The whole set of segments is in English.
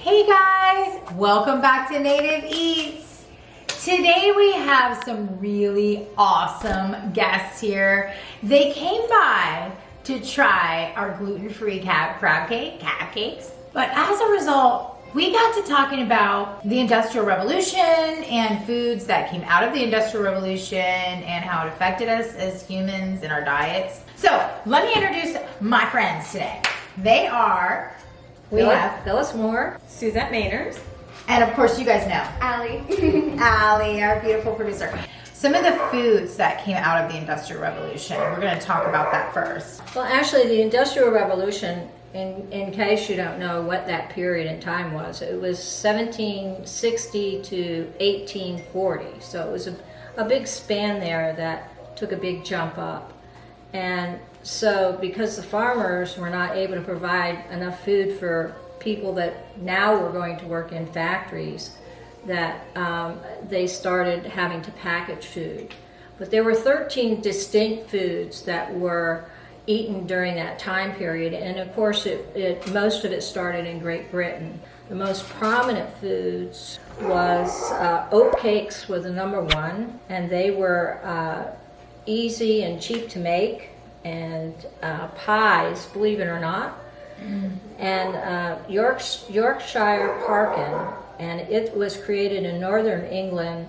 Hey guys, welcome back to Native Eats. Today we have some really awesome guests here. They came by to try our gluten-free crab cakes. But as a result, we got to talking about the Industrial Revolution and foods that came out of the Industrial Revolution and how it affected us as humans in our diets. So let me introduce my friends today. They are, we have Phyllis Moore, Suzette Mainers, and of course you guys know, Allie. Allie, our beautiful producer. Some of the foods that came out of the Industrial Revolution, we're going to talk about that first. well, actually, the Industrial Revolution, in case you don't know what that period in time was, it was 1760 to 1840. So it was a big span there that took a big jump up. And so because the farmers were not able to provide enough food for people that now were going to work in factories, that they started having to package food. But there were 13 distinct foods that were eaten during that time period, and of course most of it started in Great Britain. The most prominent foods was oat cakes was the number one, and they were easy and cheap to make, and pies, believe it or not, and Yorkshire parkin, and it was created in northern England,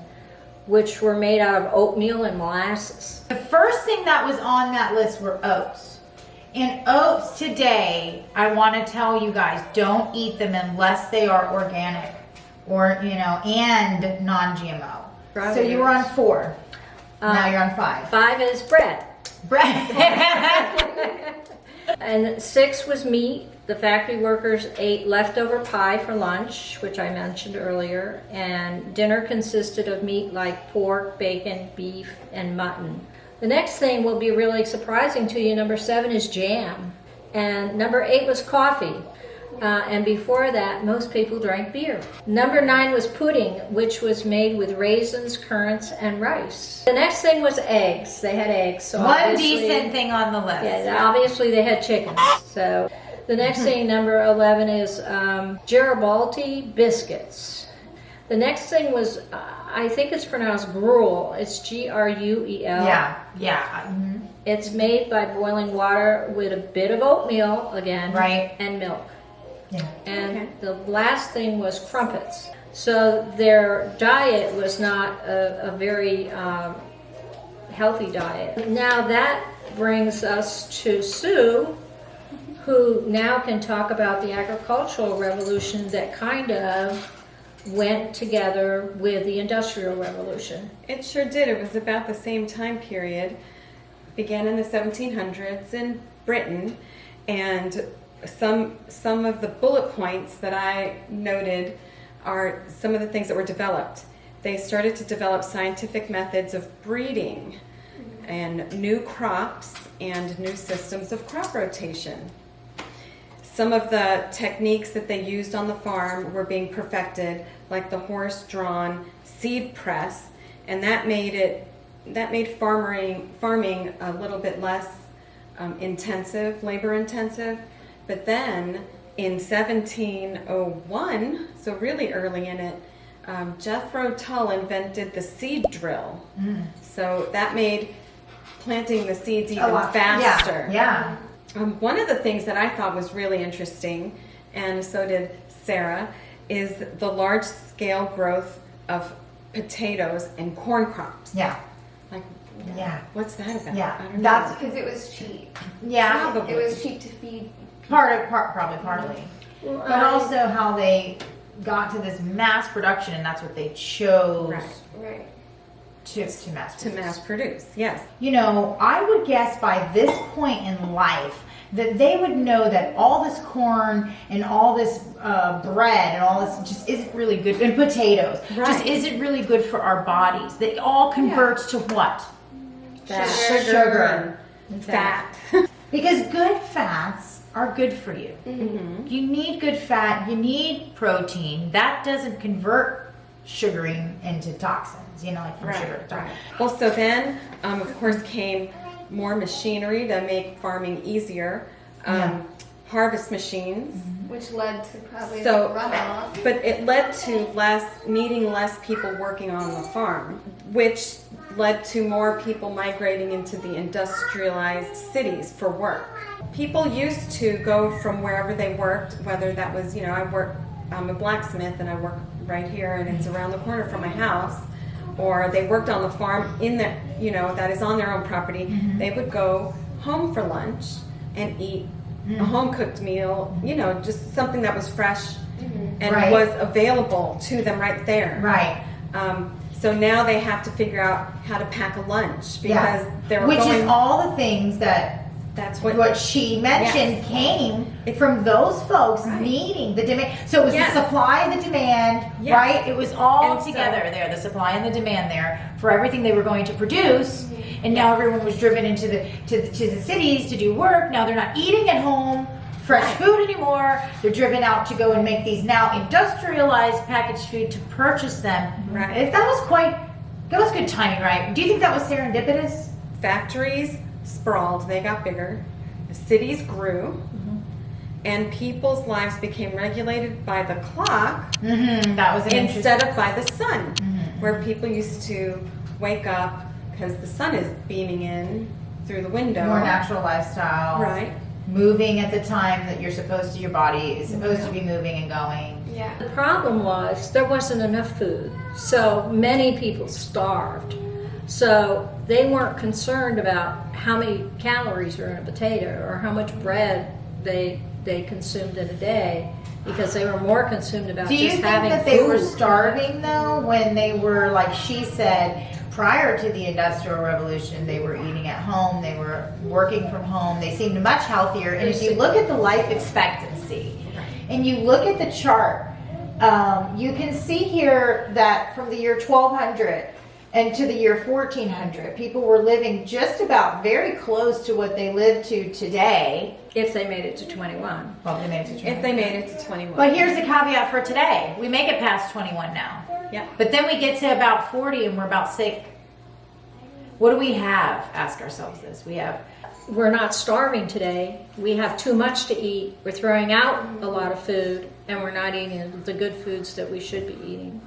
which were made out of oatmeal and molasses. The first thing that was on that list were oats. And oats today, I want to tell you guys, don't eat them unless they are organic or, and non-GMO. So you were on 4. Now you're on 5. 5 is bread. Bread. And 6 was meat. The factory workers ate leftover pie for lunch, which I mentioned earlier, and dinner consisted of meat like pork, bacon, beef, and mutton. The next thing will be really surprising to you. Number 7 is jam, and number 8 was coffee. And before that, most people drank beer. Number 9 was pudding, which was made with raisins, currants, and rice. The next thing was eggs. They had eggs. So One decent thing on the list. Yeah, obviously they had chickens. So the next thing, number 11, is Garibaldi biscuits. The next thing was, I think it's pronounced gruel. It's Gruel. Yeah. Mm-hmm. It's made by boiling water with a bit of oatmeal, again, right, and milk. Yeah. And the last thing was crumpets. So their diet was not a very healthy diet. Now that brings us to Sue, who now can talk about the agricultural revolution that kind of went together with the Industrial Revolution. It sure did. It was about the same time period. Began in the 1700s in Britain, and some of the bullet points that I noted are some of the things that were developed. They started to develop scientific methods of breeding and new crops and new systems of crop rotation. Some of the techniques that they used on the farm were being perfected, like the horse-drawn seed press, and that made farming a little bit less labor intensive. But then in 1701, so really early in it, Jethro Tull invented the seed drill. So that made planting the seeds even faster. Yeah. One of the things that I thought was really interesting, and so did Sarah, is the large-scale growth of potatoes and corn crops. Yeah. What's that about? Yeah. I don't know. That's Because it was cheap. Yeah. Probably. It was cheap to feed. Partly. But also how they got to this mass production, and that's what they chose Right. to mass produce. To mass produce, yes. I would guess by this point in life that they would know that all this corn and all this bread and all this just isn't really good, and potatoes just isn't really good for our bodies. They all converts to what? Sugar and fat. Because good fats are good for you. Mm-hmm. You need good fat, you need protein. That doesn't convert sugaring into toxins, like from sugar to toxins. Well, so then, of course, came more machinery to make farming easier. harvest machines. Which led to probably So, runoff. but it led to needing less people working on the farm, which led to more people migrating into the industrialized cities for work. People used to go from wherever they worked, whether that was, I'm a blacksmith and I work right here and it's around the corner from my house, or they worked on the farm that is on their own property. They would go home for lunch and eat a home cooked meal, just something that was fresh and Right. was available to them right there. Right. So now they have to figure out how to pack a lunch because they're Which going. is all the things that That's what she mentioned Yes. came from those folks Right. needing the demand. So it was Yes. the supply and the demand, Yes. right? It was all And so- together there, the supply and the demand there for everything they were going to produce. And now everyone was driven into to the cities to do work. Now they're not eating at home fresh Right. food anymore. They're driven out to go and make these now industrialized packaged food to purchase them. Right. That was good timing, right? Do you think that was serendipitous? Factories sprawled, they got bigger, cities grew, and people's lives became regulated by the clock That was an instead of by the sun, where people used to wake up because the sun is beaming in through the window. more natural lifestyle. Right. Moving at the time that your body is supposed to be moving and going. Yeah. The problem was there wasn't enough food, so many people starved. So they weren't concerned about how many calories are in a potato or how much bread they consumed in a day, because they were more consumed about Do you just think having that they were food. starving though when they were, like she said, prior to the Industrial Revolution, they were eating at home, they were working from home, they seemed much healthier. And if you look at the life expectancy and you look at the chart, you can see here that from the year 1200 and to the year 1400, people were living just about very close to what they live to today. If they made it to 21. Well, they made it to If they made it to 21. But here's the caveat for today. We make it past 21 now. Yeah. But then we get to about 40 and we're about sick. What do we have? Ask ourselves this. We're not starving today. We have too much to eat. We're throwing out a lot of food, and we're not eating the good foods that we should be eating.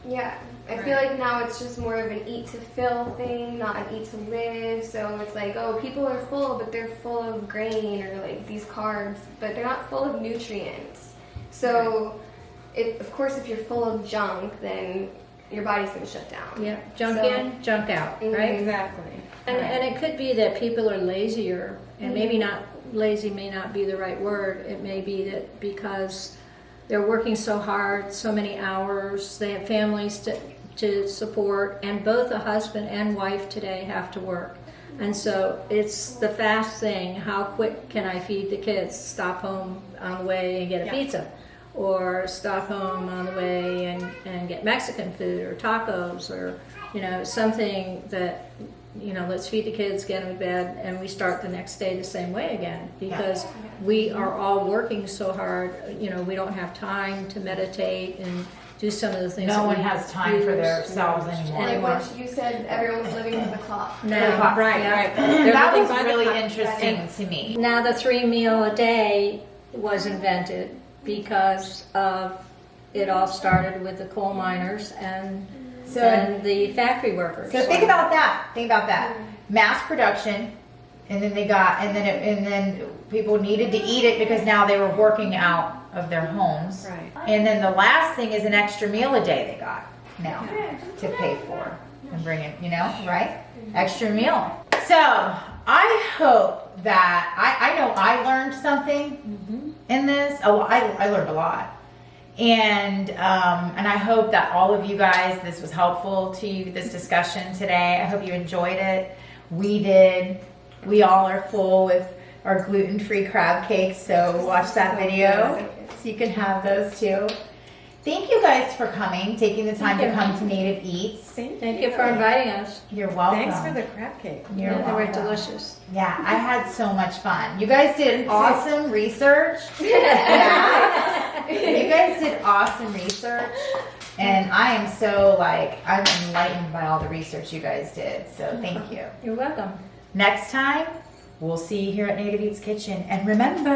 Yeah. I feel like now it's just more of an eat to fill thing, not an eat to live. So it's like, oh, people are full, but they're full of grain or like these carbs, but they're not full of nutrients. So, of course, if you're full of junk, then your body's going to shut down. Yeah, junk So- in, junk out, right? Exactly. And it could be that people are lazier, and maybe not lazy may not be the right word. It may be that because they're working so hard, so many hours, they have families to support, and both a husband and wife today have to work. And so it's the fast thing. How quick can I feed the kids? Stop home on the way and get a pizza, or stop home on the way and get Mexican food or tacos, or something that let's feed the kids, get them to bed, and we start the next day the same way again, because we are all working so hard. We don't have time to meditate and do some of the things. No that one we has time for use themselves anymore. Like what you said, everyone's living to the clock. Now, Right, yeah. right. They're That living was by the really clock. interesting to me. Now the 3 meal a day was invented because of it all started with the coal miners and the factory workers. So think about that. Mass production, and then people needed to eat it because now they were working out of their homes. Right. And then the last thing is an extra meal a day they got now to pay for and bring it, right? Extra meal. So I hope that I know I learned something in this. Oh, I learned a lot. And I hope that all of you guys, this was helpful to you, this discussion today. I hope you enjoyed it. We did. We all are full with our gluten-free crab cakes, so watch that video so you can have those too. Thank you guys for coming, taking the time to come to Native Eats. Thank you for inviting us. You're welcome. Thanks for the crab cake. You're They were welcome. delicious. Yeah, I had so much fun. You guys did awesome research. Yeah. You guys did awesome research. And I am so I'm enlightened by all the research you guys did. So thank you. You're welcome. Next time, we'll see you here at Native Eats Kitchen. And remember,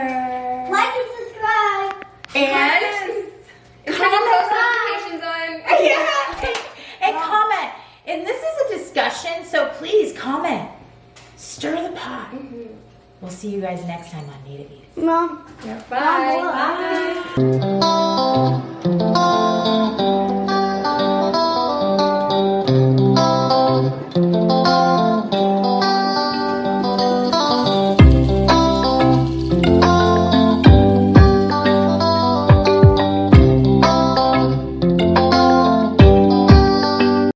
Like and subscribe. And And turn your post notifications on. yeah, and comment. And this is a discussion, so please comment. Stir the pot. We'll see you guys next time on Native Eats. Mom. Bye. Bye.